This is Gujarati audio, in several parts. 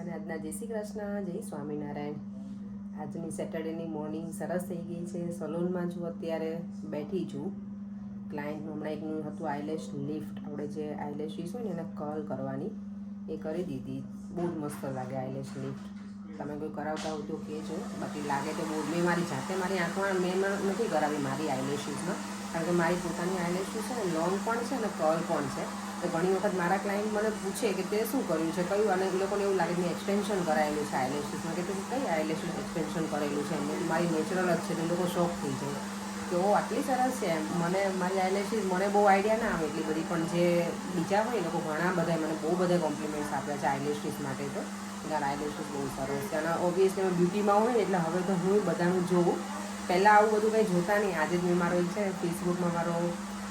બધાને આજના જય શ્રી કૃષ્ણ, જય સ્વામિનારાયણ. આજની સેટરડેની મોર્નિંગ સરસ થઈ ગઈ છે. સલૂનમાં છું, અત્યારે બેઠી છું. ક્લાયન્ટનું હમણાં એકનું હતું આઈલેશ લિફ્ટ, આપણે જે આઈલેશીસ હોય ને એને કર્લ કરવાની, એ કરી દીધી. બહુ જ મસ્ત લાગે આઈલેશ લિફ્ટ. તમે કોઈ કરાવતા હોય તો કહેજો. બાકી લાગે તો બહુ, મેં મારી જાતે મારી આંખમાં મેં નથી કરાવી મારી આઈલેશીસમાં, કારણ કે મારી પોતાની આઈલેશીસ છે ને લોંગ પણ છે ને કર્લ પણ છે. તો ઘણી વખત મારા ક્લાયન્ટ મને પૂછે કે તે શું કર્યું છે, કયું, અને એ લોકોને એવું લાગે કે મેં એક્સટેન્શન કરાયેલું છે આઈલેશીસમાં. કે તું કઈ આઈલેશીસ એક્સટેન્શન કરેલું છે, એમ મારી નેચરલ જ છે. તો એ લોકો શોખ થઈ જાય કે ઓ આટલી સરસ છે. એમ મને મારી આઈલેશીસ મને બહુ આઈડિયા ના આવે એટલી બધી, પણ જે બીજા હોય એ લોકો ઘણા બધા મને બહુ બધા કોમ્પ્લિમેન્ટ્સ આપ્યા છે આઈલેશીસ માટે. તો યાર આઈલેશીસ બહુ સરસ છે. અને ઓબ્વિયસલી અમે બ્યુટીમાં હોય એટલે હવે તો હું બધાનું જોઉં. પહેલાં આવું બધું કંઈ જોતા નહીં. આજે જ મેં મારો એક છે ફેસબુકમાં મારો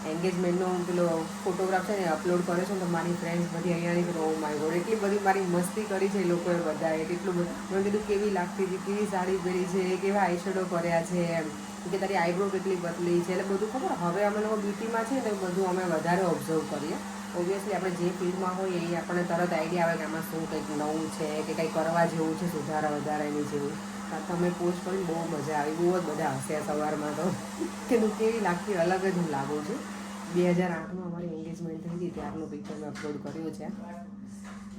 એન્ગેજમેન્ટનો પેલો ફોટોગ્રાફ છે ને અપલોડ કર્યો છે. તો મારી ફ્રેન્ડ્સ બધી અહીંયાની તો ઓ માય ગોડ એટલી બધી મારી મસ્તી કરી છે એ લોકોએ બધાએ. એટલું બધું મેં કીધું કેવી લાગતી હતી, કેવી સાડી પહેરી છે, કેવા આઈશેડો કર્યા છે, એમ કે તારી આઈબ્રો કેટલી પતલી છે. એટલે બધું ખબર હવે અમે લોકો બ્યુટીમાં છે ને બધું અમે વધારે ઓબ્ઝર્વ કરીએ. ઓબ્વિયસલી આપણે જે ફિલ્ડમાં હોય એ આપણને તરત આઈડિયા આવે કે આમાં શું કંઈક નવું છે કે કંઈક કરવા જેવું છે, સુધારા વધારાની જેવું. તમે પોસ્ટ કરીને બહુ મજા આવી, બહુ જ બધા હસ્યા સવારમાં તો કે તું કેવી લાગતી, અલગ જ હું લાગું છું. 2008માં અમારી એન્ગેજમેન્ટ થઈ હતી, ત્યારનું પિક્ચર મેં અપલોડ કર્યું છે.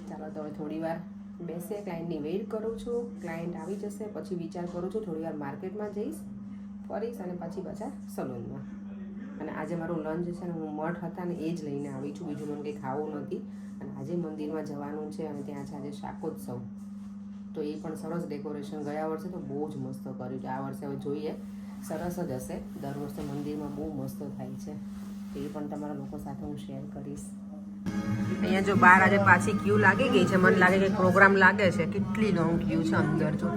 ચાલો તો હવે થોડી વાર બેસે, ક્લાયન્ટની વેઇટ કરું છું. ક્લાયન્ટ આવી જશે પછી વિચાર કરું છું થોડી વાર માર્કેટમાં જઈશ, ફરીશ અને પછી પાછા સલૂનમાં. અને આજે મારું લંચ છે ને હું મઠ હતા ને એ જ લઈને આવી છું, બીજું મને કંઈ ખાવું નથી. અને આજે મંદિરમાં જવાનું છે અને ત્યાં છે આજે શાકોત્સવ. તો એ પણ સરસ ડેકોરેશન, ગયા વર્ષે તો બહુ જ મસ્ત કર્યું છે. આ વર્ષે હવે જોઈએ, સરસ જ હશે. દર વર્ષે મંદિરમાં બહુ મસ્ત થાય છે. તો એ પણ તમારા લોકો સાથે હું શેર કરીશ. અહીંયા જો બહાર આજે પાછી ક્યુ લાગી ગઈ છે. મને લાગે કે પ્રોગ્રામ લાગે છે. કેટલી લોંગ ક્યુ છે અંદર જો.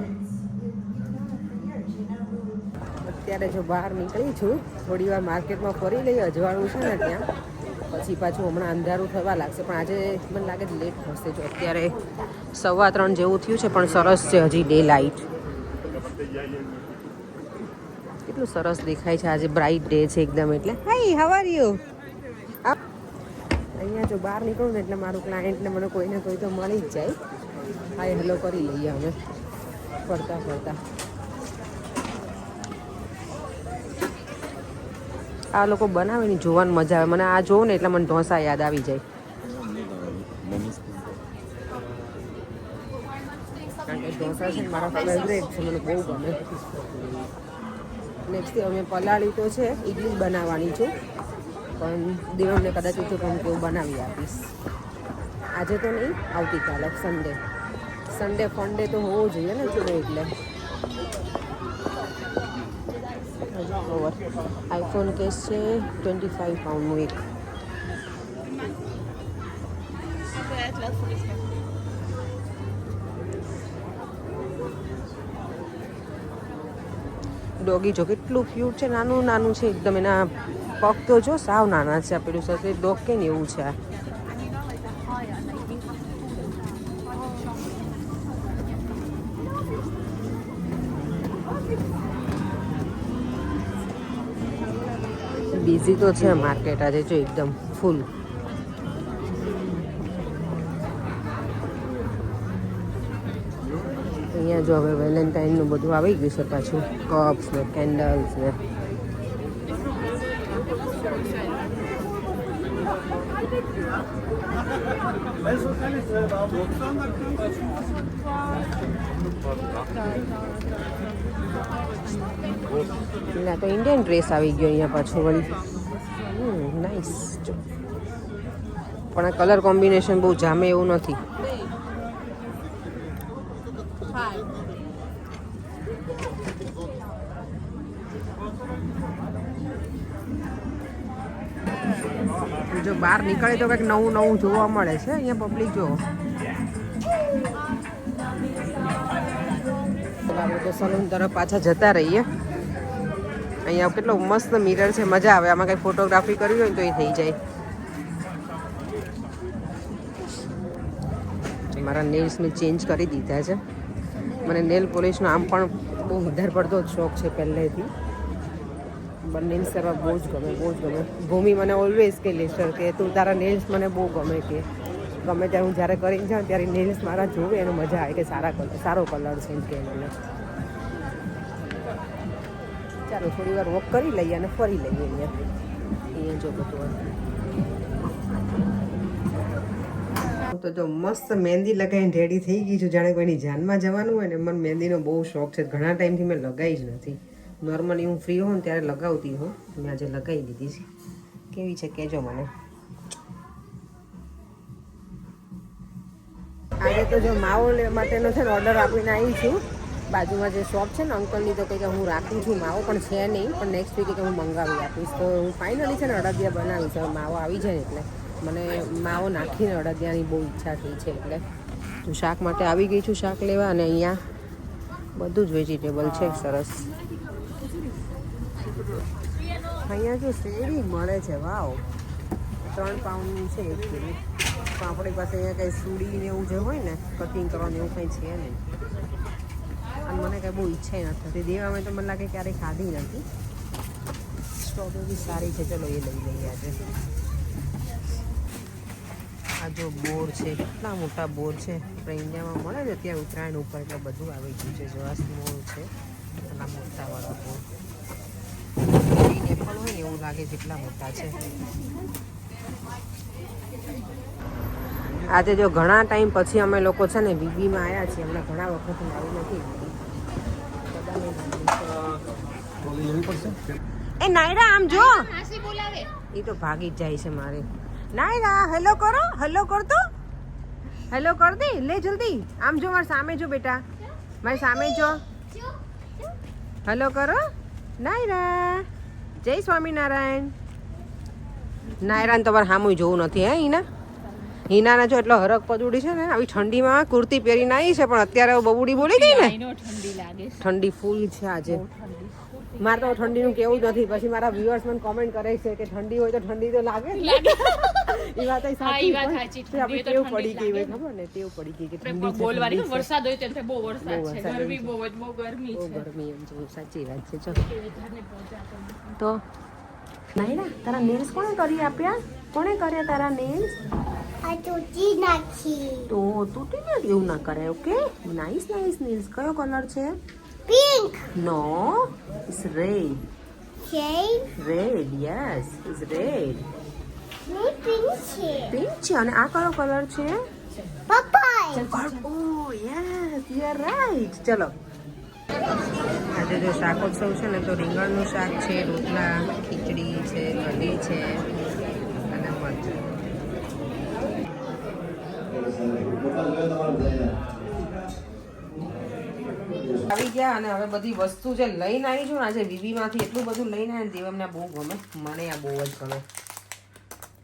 અત્યારે જો બહાર નીકળી છું, થોડી વાર માર્કેટમાં ફરી લઈએ, અજવાળું છે ને ત્યાં. પછી પાછું હમણાં અંધારું થવા લાગશે, પણ આજે મને લાગે છે લેટ થશે. જો અત્યારે 3:15 જેવું થયું છે, પણ સરસ છે હજી ડે લાઇટ. કેટલું સરસ દેખાય છે. આજે બ્રાઇટ ડે છે એકદમ. એટલે હાય, હાઉ આર યુ? અહીંયા જો બહાર નીકળું ને એટલે મારું ક્લાયન્ટને મને કોઈને કોઈ તો મળી જ જાય. હાય હેલો કરી લઈએ અમે ફરતા ફરતા. આ લોકો બનાવે ને જોવાની મજા આવે. મને આ જોઉં ને એટલે મને ઢોસા યાદ આવી જાય. કારણ કે ઢોસા છે ને મારા ફેવરેટ છે, મને બહુ ગમે. નેક્સ્ટ અમે પલાળી તો છે, ઇડલી બનાવવાની છું, પણ દેવમને કદાચ ઊંચું પણ કેવું બનાવી આપીશ. આજે તો નહીં, આવતીકાલે સન્ડે. સન્ડે ફંડે તો હોવો જોઈએ ને જોડે. એટલે આઈફોન કેસ છે 25 પાઉન્ડનું એક. ડોગી જો કેટલું ક્યુટ છે, નાનું નાનું છે એકદમ. એના પગ તો જો સાવ નાના છે. પેલું સફેદ ડોગ કે ને એવું છે. બિઝી તો છે માર્કેટ આજે જો એકદમ ફૂલ. અહીંયા જો હવે વેલેન્ટાઇનનું બધું આવી ગયું છે પાછું, કપ્સ ને કેન્ડલ્સ ને. એટલે તો ઇન્ડિયન ડ્રેસ આવી ગયો અહીંયા પાછું વળી. નાઇસ. જો પણ આ કલર કોમ્બિનેશન બહુ જામે એવું નથી. જો બહાર નીકળે તો કંઈક નવું નવું જોવા મળે છે. અહીંયા પબ્લિક જો આપણે તો સલૂન તરફ પાછા જતા રહીએ. અહીંયા કેટલો મસ્ત મિરર છે, મજા આવે. આમાં કંઈ ફોટોગ્રાફી કરવી હોય ને તો એ થઈ જાય. મારા નેલ્સ મેં ચેન્જ કરી દીધા છે. મને નેલ પોલિશનો આમ પણ બહુ વધારે પડતો જ શોખ છે પહેલેથી. બંને કરવા બહુ જ ગમે, બહુ જ ગમે. ભૂમિ મને ઓલવેઝ કે લેસર કે તું તારા નેલ્સ મને બહુ ગમે કે. ગમે ત્યારે હું જ્યારે કરીને જાઉં ત્યારે નેલ્સ મારા જોવે એને મજા આવે કે સારો કલર છે એમ કે મને. ચાલો થોડી વાર વોક કરી લઈએ અને ફરી લઈએ અહીંયા જો બધું. તો જો મસ્ત મહેંદી લગાવીને રેડી થઈ ગઈ છું, જાણે કોઈની જાનમાં જવાનું હોય ને. મને મહેંદીનો બહુ શોખ છે, ઘણા ટાઈમથી મેં લગાવી જ નથી. નોર્મલી હું ફ્રી હોઉં ને ત્યારે લગાવતી હોઉં, મેં આજે લગાવી દીધી છે. કેવી છે કહેજો મને. આજે તો જો માવો માટેનો છે ને ઓર્ડર આપીને આવી છું. બાજુમાં જે શોપ છે ને અંકલની, તો કંઈ હું રાખું છું માવો, પણ છે નહીં. પણ નેક્સ્ટ વીકે હું મંગાવી આપીશ. તો હું ફાઇનલી છે ને અડદિયા બનાવીશ. હવે માવો આવી જાય એટલે મને માવો નાખીને અડદિયાની બહુ ઈચ્છા થઈ છે. એટલે હું શાક માટે આવી ગઈ છું શાક લેવા. અને અહીંયા બધું જ વેજીટેબલ છે સરસ. અહીંયા જો શેરડી મળે છે, વાવ 3 પાઉન્ડનું છે 1 કિલો. તો આપણી પાસે અહીંયા કંઈ સુડી ને એવું જે હોય ને કટિંગ કરવાનું એવું કંઈ છે નહીં. અને મને કંઈ બહુ ઈચ્છા નથી થતી દેવામાં. તો મને લાગે ક્યારેય ખાધી નથી. સ્ટ્રોબેરી સારી છે, ચલો એ લઈ લઈએ આજે. આ જો બોર છે, કેટલા મોટા બોર છે. આપણે ઇન્ડિયામાં મળે છે અત્યારે ઉત્તરાયણ ઉપર, એટલે બધું આવી ગયું છે. જો આ સ્મોલ છે, એટલા મોટાવાળા બોર. ગ્રીન એપલ હોય ને એવું લાગે કેટલા મોટા છે. આજે જો ઘણા ટાઈમ પછી અમે લોકો છે ને બીબીમાં આવ્યા છીએ. હમણાં ઘણા વખત આવી નથી. એ નાયરા આમ જો, એ તો ભાગી જ જાય છે મારે. નાયરા હેલો કરો, હેલો કરતો, હેલો કર દે. લે જલ્દી આમ જો, મારી સામે જો બેટા, મારી સામે જો. હેલો કરો નાયરા. જય સ્વામિનારાયણ. નાયરાને તમારે સામું જોવું નથી હે હિના. હિનાને જો એટલો હરક પદુડી છે ને, આવી ઠંડીમાં કુર્તી પહેરીને આવી છે, પણ અત્યારે બબુડી બોલી ગઈ ને. ઠંડી ફૂલ છે આજે. મારે તો ઠંડીનું કેવું જ નથી. પછી મારા વ્યુઅર્સ મને કોમેન્ટ કરે છે કે ઠંડી હોય તો ઠંડી તો લાગે. એ વાત સાચી. આપણે ટેવ પડી ગઈ હોય, ખબર ને, ટેવ પડી ગઈ કે ઠંડી બોલવાની. વરસાદ હોય તો બહુ વરસાદ છે, ગરમી બહુ ગરમી છે. ગરમી એમ જો સાચી વાત છે. ચલો તો નાયરા, તારા નેલ્સ કોણે કરી આપ્યા? કોણે કર્યા તારા નેલ્સ? આ તૂટી નાખી. તો તૂટી ના એવું ના કરાય. Okay, nice nice nails. કયો કલર છે? Pink. No, it's red. Shade. Red, yes, it's red. ને પિંક છે. પિંક છે. અને આ કયો કલર છે? Papaya. Oh yes, you are right. ચલો આજે જો શાકોત્સવ છે ને, તો રીંગણનું શાક છે, રોટલા, ખીચડી છે, કઢી છે અને મરચાં. આવી ગયા. અને હવે બધી વસ્તુ જે લઈને આવી છું ને, આજે વીવીમાંથી એટલું બધું લઈને આવ્યા ને, દેવમને બહુ ગમે. મને આ બહુ જ ગમે.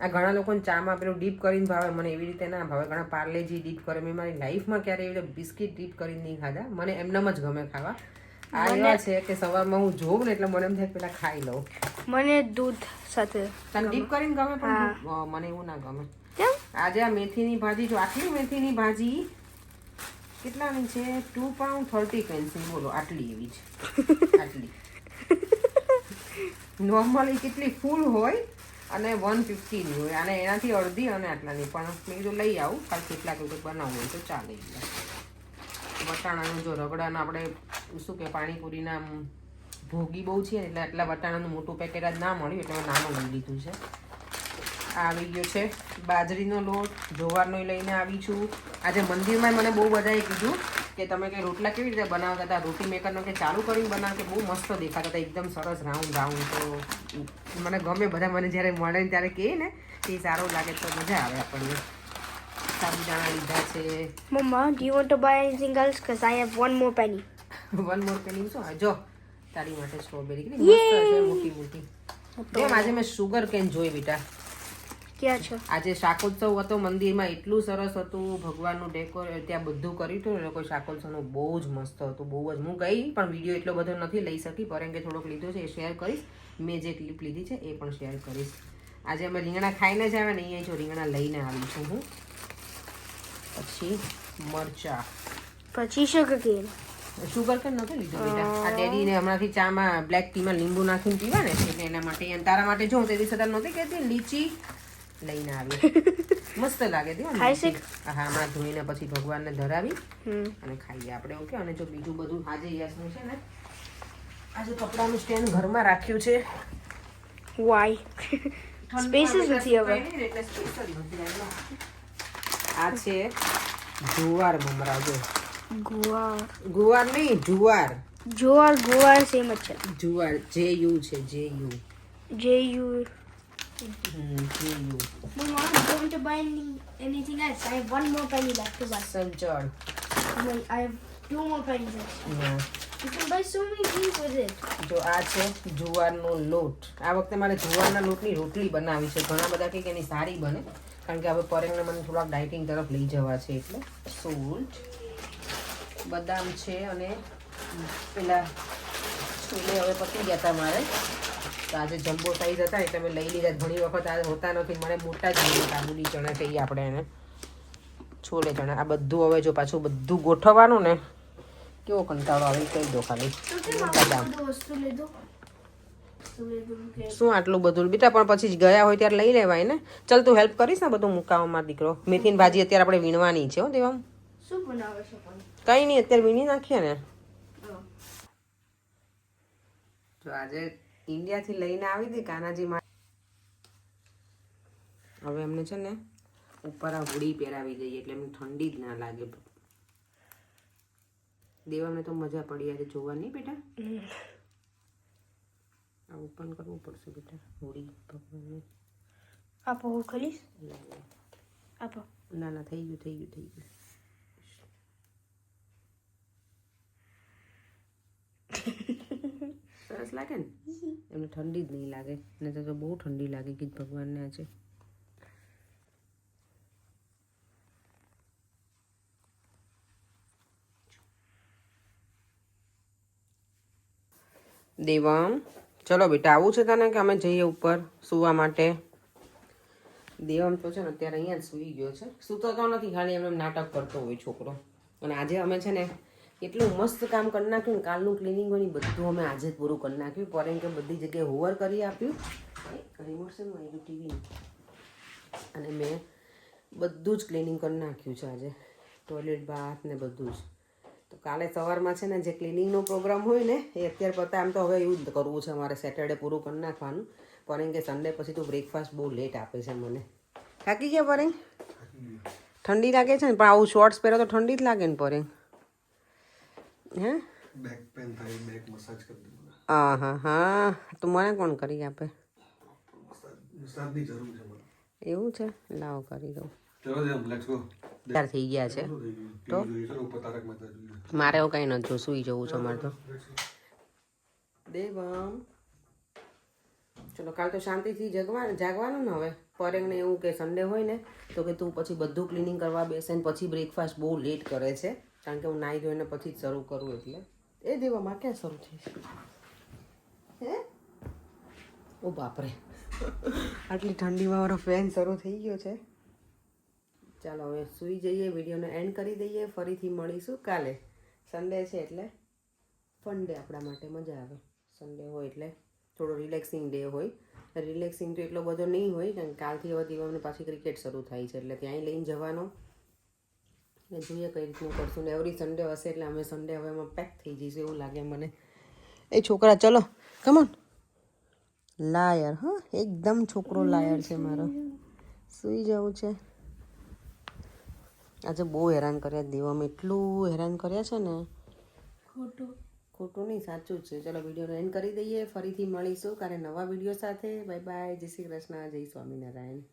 આ ઘણા લોકોને ચામાં પેલું ડીપ કરીને ભાવે, મને એવી રીતે ના ભાવે. ઘણા પાર્લેજી ડીપ કરે. મેં મારી લાઈફમાં ક્યારેય એવી રીતે બિસ્કિટ ડીપ કરીને નહીં ખાધા. મને એમનામ જ ગમે ખાવા. આ એવા છે કે સવારમાં હું જોઉં ને એટલે મને એમ થાય પેલા ખાઈ લઉં. મને દૂધ સાથે. તને ડીપ કરીને ગમે, પણ મને એવું ના ગમે. આજે આ મેથીની ભાજી, જો આટલી મેથીની ભાજી કેટલાની છે? 2 pound 30 pence. બોલો, આટલી એવી છે. આટલી નોર્મલી કેટલી ફૂલ હોય અને 150 ની હોય, અને એનાથી અડધી અને આટલાની. પણ મેં કીધું લઈ આવું, કાલ કેટલાક વખત બનાવવું હોય તો ચાલે. વટાણાનું જો રગડાના આપણે શું કે પાણીપુરીના ભોગી બહુ છે એટલે આટલા વટાણાનું મોટું પેકેટ જ ના મળ્યું એટલે મેં નાનું લઈ લીધું છે. આ આવી ગયો છે બાજરીનો લોટ, જુવારનો લઈને આવી છું. આજે મંદિરમાં મને બહુ બધાએ કીધું કે તમે કંઈ રોટલા કેવી રીતે બનાવતા હતા, રોટી મેકરનો કે ચાલુ કરીને બનાવ, કે બહુ મસ્ત દેખાતા હતા, એકદમ સરસ રાઉન્ડ રાઉન્ડ. તો મને ગમે, બધા મને જ્યારે મળે ને ત્યારે કહે ને એ સારું લાગે તો મજા આવે આપણને. સાબુદાણા લીધા છે. Mama, do you want to buy anything else? Because I have one more penny. One more penny શું? જો તારી માટે સ્ટ્રોબેરી કેટલી મસ્ત છે, મોટી મોટી. કેમ આજે મેં શુગર કેન જોઈ બેટા. ક્યાં છે? આજે શાકોત્સવ હતો મંદિરમાં, એટલું સરસ હતું. ભગવાનનું ડેકોર ત્યાં બધું કર્યું હતું. એ લોકો શાકોત્સવનું બહુ જ મસ્ત હતું, બહુ જ. હું ગઈ પણ વિડીયો એટલો બધો નથી લઈ શકી, પરંતુ થોડોક લીધો છે એ શેર કરીશ. મેં જે ક્લિપ લીધી છે એ પણ શેર કરીશ. આજે અમે રીંગણા ખાઈને જ આવ્યા ને, અહીંયા જો રીંગણા લઈને આવી છું હું. પછી મરચા, પછી સુગર કેન. શુગર કેન નહોતું લીધું બેટા. આ ડેડીને હમણાંથી ચામાં બ્લેક ટીમાં લીંબુ નાખીને પીવા ને, એટલે એના માટે. અને તારા માટે જો હું તે દિવસે તને નહોતી કહેતી લીચી લઈને આવી. મસ્ત લાગે છે ખાઈ શીખ. હા હમણાં ધોઈને પછી ભગવાનને ધરાવી હમ અને ખાઈએ આપણે ઓકે. અને જો બીજું બધું આજે યશનું છે ને આજે કપડાનું સ્ટેન્ડ ઘરમાં રાખ્યું છે. વાય સ્પેસ જ નથી હવે. એટલે સ્પેસ જ નથી એનો. આ છે જુવાર મમરા. જો ગુવાર નહીં જુવાર. ગુવાર સેમ જ છે. જુવાર JU છે JU. JU. JU. Mom, I don't want to buy anything else. I have one more penny left to buy. સંચળ. Wait, I have 2 more pennies left. ના. You can buy so many things with it. જો આ છે જુવારનો લોટ. આ વખતે મારે જુવારના લોટની રોટલી બનાવી છે. ઘણા બધા કંઈક એની સારી બને કારણ કે હવે પરેંગને મને થોડાક ડાયટિંગ તરફ લઈ જવા છે એટલે. સોલ્ટ, બદામ છે અને પેલા છોલે હવે પતી ગયા હતા મારે તો આજે જમ્બો સાઈઝ હતા એટલે મેં લઈ લીધા. ઘણી વખત આ હોતા નથી મને મોટા જ જોઈએ. કાબુલી ચણા કહીએ આપણે એને, છોલે ચણા. આ બધું હવે જો પાછું બધું ગોઠવવાનું ને કેવો કંટાળો આવે કહી દો ખાલી. બદામ શું આટલું બધું બેટા પણ પછી ગયા હોય ત્યારે લઈ લેવાય ને. ચાલ તું હેલ્પ કરીશ ને બધું મુકાવવામાં દીકરો. મેથીની ભાજી અત્યારે આપણે વીણવાની છે હો દેવામ. શું બનાવે છે પણ? કંઈ નહીં અત્યારે વીણી નાખીએ ને. જો આજે ઇન્ડિયાથી લઈને આવી હતી કાનાજી માં. હવે એમને છે ને ઉપર આ હુડી પહેરાવી દઈએ એટલે એમને ઠંડી જ ના લાગે. દેવામને તો મજા પડી આજે જોવાની બેટા. આ ઓપન કરવું પડશે બેટા હોળી ભગવાનને. આપો હું ખરીશ. આપો. ના ના થઈ ગયું. સરસ લાગે ને એમને ઠંડી જ નહીં લાગે ને તો બહુ ઠંડી લાગે ગીત ભગવાનને આજે. દેવમ ચલો બેટા આવું છે તને કે અમે જઈએ ઉપર સુવા માટે. દેવમ તો છે ને અત્યારે અહીંયા જ સૂઈ ગયો છે. સૂતો તો નથી ખાલી એમ નાટક કરતો હોય છોકરો. અને આજે અમે છે ને એટલું મસ્ત કામ કરી નાખ્યું ને કાલનું ક્લિનિંગ હોય બધું અમે આજે જ પૂરું કરી નાખ્યું. કારણ કે બધી જગ્યાએ હોવર કરી આપ્યું. રિમોટ છે ને ટીવીનું. અને મેં બધું જ ક્લિનિંગ કરી નાખ્યું છે આજે. ટોયલેટ બાથ ને બધું જ. તો કાલે સવારમાં છે ને જે ક્લિનિંગનો પ્રોગ્રામ હોય ને એ અત્યારે પતા. આમ તો હવે એવું જ કરવું છે અમારે સેટરડે પૂરું કરી નાખવાનું. કારણ કે સન્ડે પછી તો બ્રેકફાસ્ટ બહુ લેટ આપે છે મને. થાકી ગયા પરેંગ? ઠંડી લાગે છે ને પણ આવું શોર્ટ્સ પહેરો તો ઠંડી જ લાગે ને પરેંગ. હે બેક પેન થાય, બેક મસાજ કરી દે. હા તો મને કોણ કરી આપે? મસાજની જરૂર છે મને. એવું છે લાવો કરી દઉં. ચલો દેમ લેટ્સ ગો. તૈયાર થઈ ગયા છે તો ઉપર તારક મહેતા જોઈએ. મારે એવું કંઈ નથી જોવું. સૂઈ જવું છે મારે તો. દેવમ ચલો કાલ તો શાંતિથી જાગવાનું ને. હવે પરેંગને એવું કે સન્ડે હોય ને તો કે તું પછી બધું ક્લિનિંગ કરવા બેસે ને પછી બ્રેકફાસ્ટ બહુ લેટ કરે છે કારણ કે હું નાહી ધોઈને પછી જ શરૂ કરું એટલે. એ દેવામાં ક્યાં શરૂ થઈ છે? હે ઓ બાપરે આટલી ઠંડીમાં મારો ફેન શરૂ થઈ ગયો છે. ચાલો હવે સૂઈ જઈએ. વિડીયોને એન્ડ કરી દઈએ. ફરીથી મળીશું કાલે. સન્ડે છે એટલે ફન ડે આપણા માટે મજા આવે. સન્ડે હોય એટલે થોડો રિલેક્સિંગ ડે હોય. રિલેક્સિંગ તો એટલો બધો નહીં હોય કારણ કે કાલથી હવે દીવામને પાછી ક્રિકેટ શરૂ થાય છે એટલે ત્યાંય લઈને જવાનો. ને જોઈએ કઈ રીતનું કરશું ને. એવરી સન્ડે હશે એટલે અમે સન્ડે હવે એમાં પેક થઈ જઈશું એવું લાગે મને. એ છોકરા ચલો કમોન. લાયર હા એકદમ છોકરો લાયર છે મારો. સૂઈ જવું છે. આજે બહુ હેરાન કર્યા દેવામાં. એટલું હેરાન કર્યા છે ને. ખોટું નહીં સાચું જ છે. ચલો વિડીયોને એન્ડ કરી દઈએ. ફરીથી મળીશું કાલે નવા વિડીયો સાથે. Bye bye. જય શ્રી કૃષ્ણ. જય સ્વામિનારાયણ.